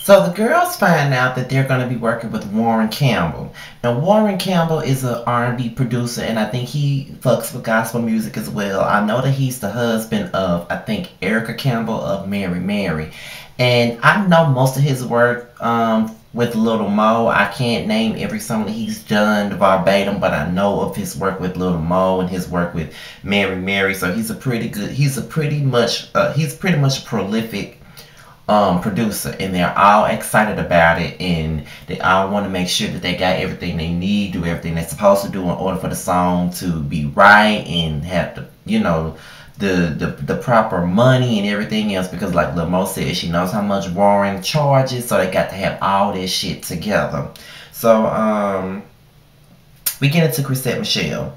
So the girls find out that they're going to be working with Warren Campbell. Now Warren Campbell is an R&B producer, and I think he fucks with gospel music as well. I know that he's the husband of, I think, Erica Campbell of Mary Mary. And I know most of his work with Little Mo. I can't name every song that he's done verbatim, but I know of his work with Little Mo and his work with Mary Mary. So he's pretty much a prolific producer, and they're all excited about it, and they all want to make sure that they got everything they need, do everything they're supposed to do in order for the song to be right and have the the proper money and everything else, because like Lil Mo said, she knows how much Warren charges, so they got to have all this shit together. So we get into Chrisette Michele.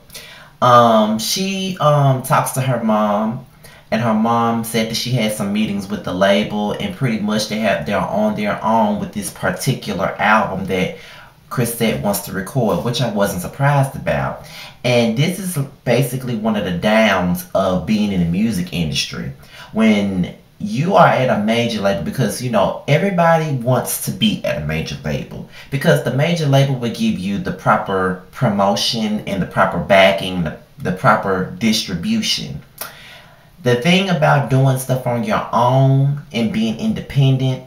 She talks to her mom, and her mom said that she had some meetings with the label, and pretty much they're on their own with this particular album that Chrisette wants to record, which I wasn't surprised about. And this is basically one of the downs of being in the music industry. When you are at a major label, because everybody wants to be at a major label, because the major label will give you the proper promotion and the proper backing, the proper distribution. The thing about doing stuff on your own and being independent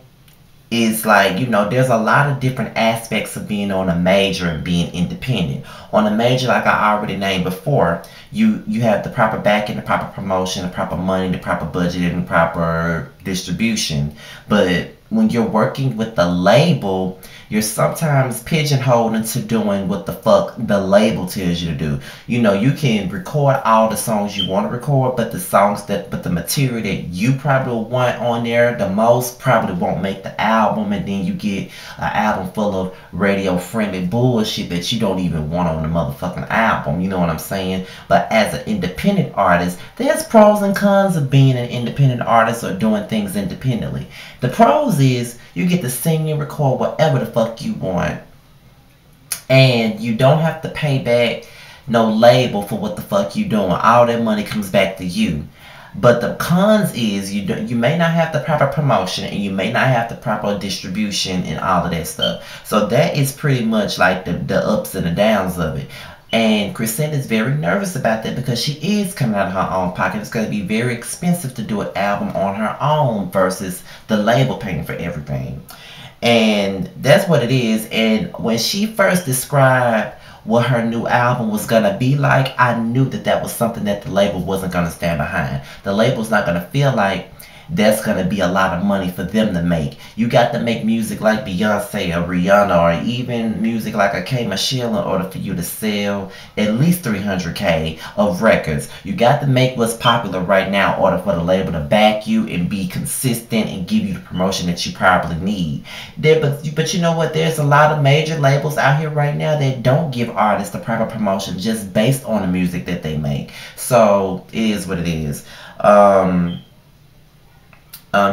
is like, there's a lot of different aspects of being on a major and being independent. On a major, like I already named before, you have the proper backing, the proper promotion, the proper money, the proper budget, and the proper distribution. But when you're working with the label, you're sometimes pigeonholed into doing what the fuck the label tells you to do. You can record all the songs you want to record, but the material that you probably want on there the most probably won't make the album, and then you get an album full of radio-friendly bullshit that you don't even want on the motherfucking album. You know what I'm saying? But as an independent artist, there's pros and cons of being an independent artist or doing things independently. The pros is you get to sing and record whatever the fuck you want, and you don't have to pay back no label for what the fuck you doing. All that money comes back to you. But the cons is you may not have the proper promotion, and you may not have the proper distribution and all of that stuff. So that is pretty much like the ups and the downs of it. And Chrisette is very nervous about that, because she is coming out of her own pocket. It's going to be very expensive to do an album on her own versus the label paying for everything. And that's what it is. And when she first described what her new album was going to be like, I knew that was something that the label wasn't going to stand behind. The label's not going to feel like that's going to be a lot of money for them to make. You got to make music like Beyonce or Rihanna, or even music like a K Michelle, in order for you to sell at least 300K of records. You got to make what's popular right now in order for the label to back you and be consistent and give you the promotion that you probably need. But you know what? There's a lot of major labels out here right now that don't give artists the proper promotion just based on the music that they make. So it is what it is. Later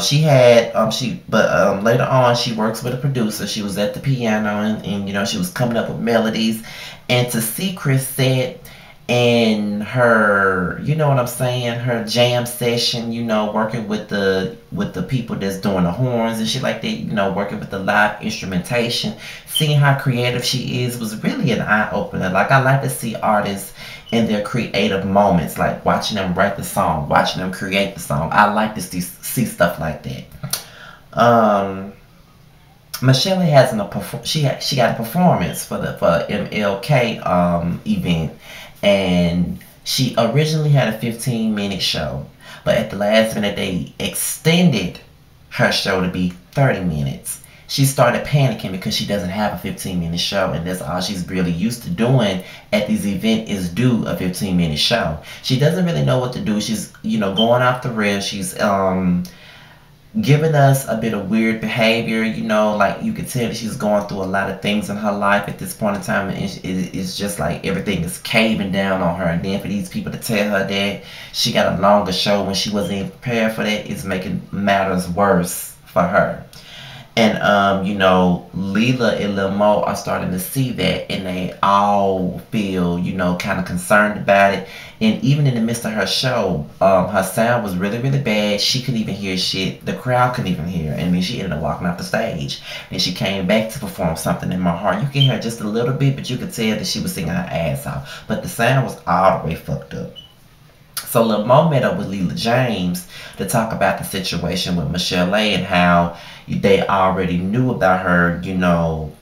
on she works with a producer. She was at the piano, and she was coming up with melodies. And to see Chrisette and her, her jam session, working with the people that's doing the horns and shit like that, working with the live instrumentation, seeing how creative she is was really an eye-opener. Like, I like to see artists in their creative moments, like watching them write the song, watching them create the song. I like to see stuff like that. Michelle she got a performance for MLK event, and she originally had a 15-minute show, but at the last minute they extended her show to be 30 minutes. She started panicking because she doesn't have a 15-minute show, and that's all she's really used to doing at these events is do a 15-minute show. She doesn't really know what to do. She's, going off the rails. She's giving us a bit of weird behavior, like you can tell that she's going through a lot of things in her life at this point in time, and it's just like everything is caving down on her. And then for these people to tell her that she got a longer show when she wasn't even prepared for that is making matters worse for her. And you know, Leela and Lil Mo are starting to see that, and they all feel, you know, kind of concerned about it. And even in the midst of her show, her sound was really, really bad. She couldn't even hear shit. The crowd couldn't even hear. And then she ended up walking off the stage. Then she came back to perform Something in My Heart. You can hear just a little bit, but you could tell that she was singing her ass off. But the sound was all the way fucked up. So Lil Mo met up with Leela James to talk about the situation with Michelle A and how they already knew about her, you know,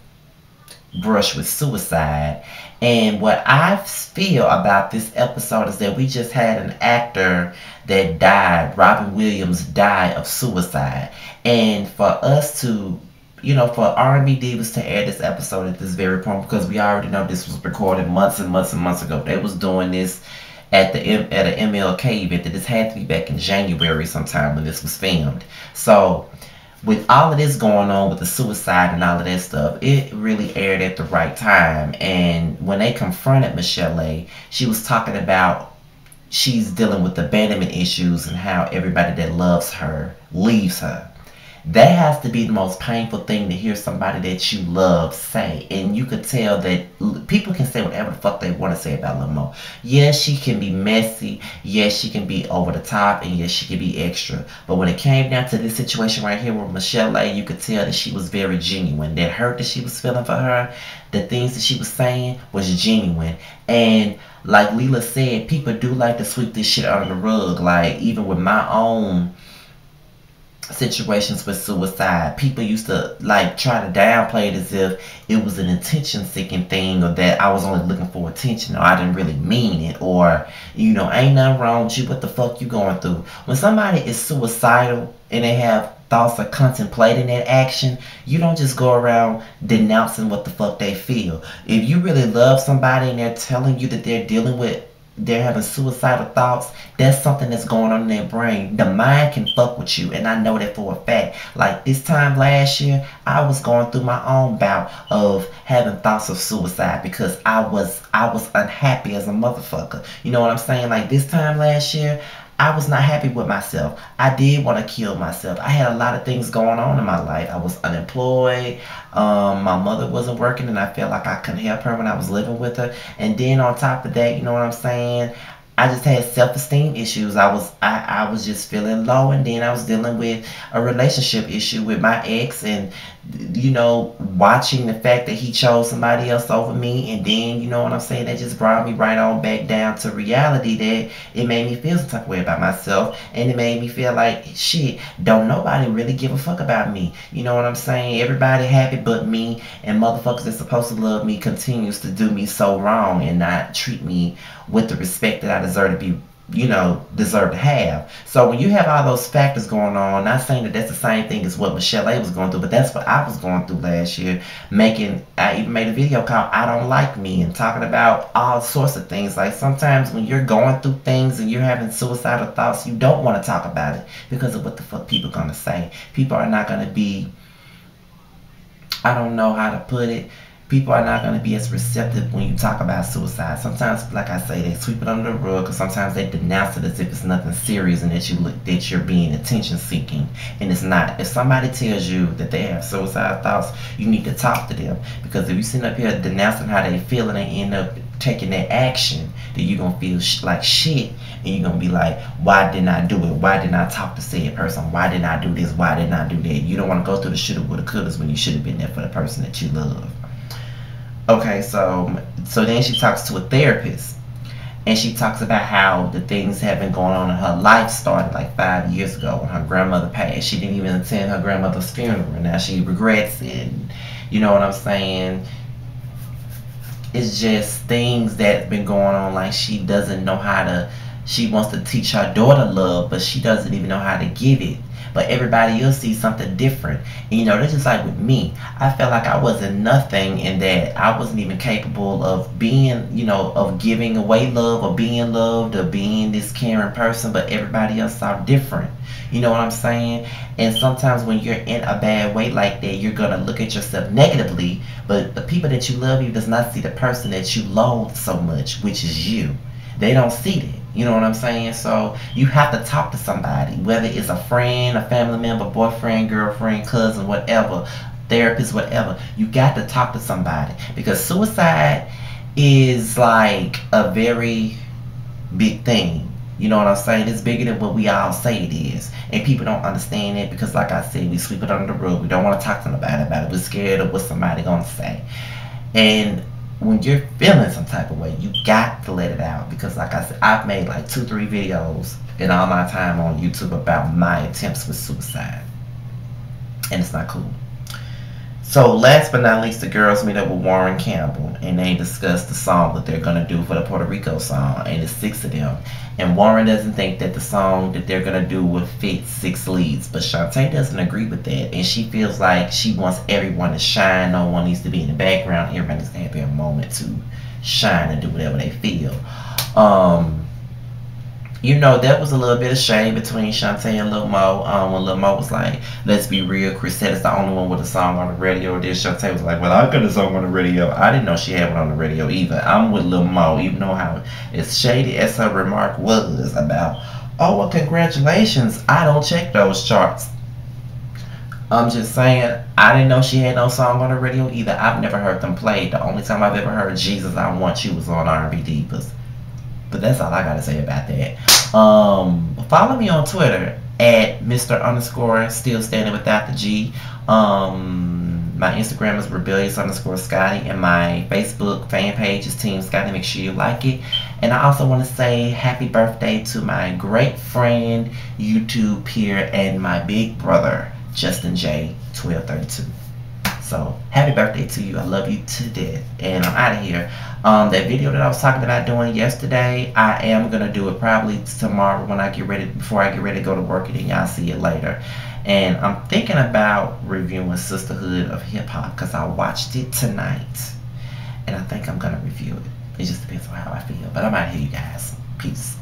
brush with suicide. And what I feel about this episode is that we just had an actor that died. Robin Williams died of suicide. And for us to, you know, for R&B Divas to air this episode at this very point, because we already know this was recorded months and months and months ago. They was doing this at an MLK event. That this had to be back in January sometime when this was filmed. So with all of this going on with the suicide and all of that stuff, it really aired at the right time. And when they confronted Michelle A, she was talking about she's dealing with abandonment issues and how everybody that loves her leaves her. That has to be the most painful thing to hear somebody that you love say. And you could tell that people can say whatever the fuck they want to say about Lil Mo. Yes, she can be messy. Yes, she can be over the top. And yes, she can be extra. But when it came down to this situation right here with Michelle A, you could tell that she was very genuine. That hurt that she was feeling for her, the things that she was saying was genuine. And like Leela said, people do like to sweep this shit under the rug. Like even with my own situations with suicide, people used to like try to downplay it as if it was an attention seeking thing, or that I was only looking for attention, or I didn't really mean it, or you know, ain't nothing wrong with you, what the fuck you going through. When somebody is suicidal and they have thoughts of contemplating that action, you don't just go around denouncing what the fuck they feel. If you really love somebody and they're telling you that they're having suicidal thoughts, that's something that's going on in their brain. The mind can fuck with you, and I know that for a fact. Like this time last year, I was going through my own bout of having thoughts of suicide because I was unhappy as a motherfucker. You know what I'm saying? Like this time last year, I was not happy with myself. I did want to kill myself. I had a lot of things going on in my life. I was unemployed. My mother wasn't working, and I felt like I couldn't help her when I was living with her. And then on top of that, you know what I'm saying, I just had self-esteem issues. I was just feeling low, and then I was dealing with a relationship issue with my ex, and you know, watching the fact that he chose somebody else over me, and then you know what I'm saying, that just brought me right on back down to reality. That it made me feel some type of way about myself, and it made me feel like shit, don't nobody really give a fuck about me. You know what I'm saying? Everybody happy but me, and motherfuckers that's supposed to love me continues to do me so wrong and not treat me with the respect that I deserve to be, you know, deserve to have. So when you have all those factors going on, not saying that that's the same thing as what Michelle A was going through, but that's what I was going through last year. I even made a video called I Don't Like Me, and talking about all sorts of things. Like sometimes when you're going through things and you're having suicidal thoughts, you don't want to talk about it because of what the fuck people are going to say. People are not going to be, I don't know how to put it, people are not going to be as receptive when you talk about suicide. Sometimes, like I say, they sweep it under the rug, or sometimes they denounce it as if it's nothing serious and that you're being attention seeking, and it's not. If somebody tells you that they have suicide thoughts, you need to talk to them, because if you sit up here denouncing how they feel and they end up taking that action, then you're going to feel like shit, and you're going to be like, why didn't I do it? Why didn't I talk to said person? Why didn't I do this? Why didn't I do that? You don't want to go through the shoulda, woulda, couldas when you should have been there for the person that you love. Okay, so then she talks to a therapist, and she talks about how the things have been going on in her life started like 5 years ago when her grandmother passed. She didn't even attend her grandmother's funeral, and now she regrets it. You know what I'm saying? It's just things that's been going on. Like she doesn't know how to, she wants to teach her daughter love, but she doesn't even know how to give it. But everybody else sees something different. And you know, that's just like with me. I felt like I wasn't nothing, and that I wasn't even capable of being, you know, of giving away love, or being loved, or being this caring person, but everybody else saw different. You know what I'm saying? And sometimes when you're in a bad way like that, you're gonna look at yourself negatively, but the people that you love, you does not see the person that you loathe so much, which is you. They don't see that. You know what I'm saying? So you have to talk to somebody, whether it's a friend, a family member, boyfriend, girlfriend, cousin, whatever, therapist, whatever. You got to talk to somebody, because suicide is like a very big thing. You know what I'm saying? It's bigger than what we all say it is. And people don't understand it because, like I said, we sweep it under the rug. We don't want to talk to nobody about it. We're scared of what somebody going to say. And when you're feeling some type of way, you got to let it out. Because, like I said, I've made like 2-3 videos in all my time on YouTube about my attempts with suicide. And it's not cool. So last but not least, the girls meet up with Warren Campbell, and they discuss the song that they're going to do for the Puerto Rico song, and it's 6 of them. And Warren doesn't think that the song that they're going to do will fit 6 leads, but Shantae doesn't agree with that, and she feels like she wants everyone to shine. No one needs to be in the background. Everybody needs to have their moment to shine and do whatever they feel. You know, that was a little bit of shade between Shantae and Lil Mo. When Lil Mo was like, let's be real, Chrisetta's the only one with a song on the radio. Then Shantae was like, well, I got a song on the radio. I didn't know she had one on the radio either. I'm with Lil Mo, even though how as shady as her remark was about, oh, well, congratulations, I don't check those charts. I'm just saying, I didn't know she had no song on the radio either. I've never heard them played. The only time I've ever heard Jesus, I Want You was on R&B Divas. But that's all I gotta say about that. Follow me on Twitter at Mr. _ still standing without the G. My Instagram is rebellious_Scotty, and my Facebook fan page is Team Scotty. Make sure you like it. And I also want to say happy birthday to my great friend, YouTube peer, and my big brother, Justin J 1232. So happy birthday to you. I love you to death. And I'm out of here. That video that I was talking about doing yesterday, I am gonna do it probably tomorrow when I get ready, before I get ready to go to work, and then y'all see it later. And I'm thinking about reviewing Sisterhood of Hip Hop because I watched it tonight, and I think I'm gonna review it. It just depends on how I feel. But I'm out of here, you guys. Peace.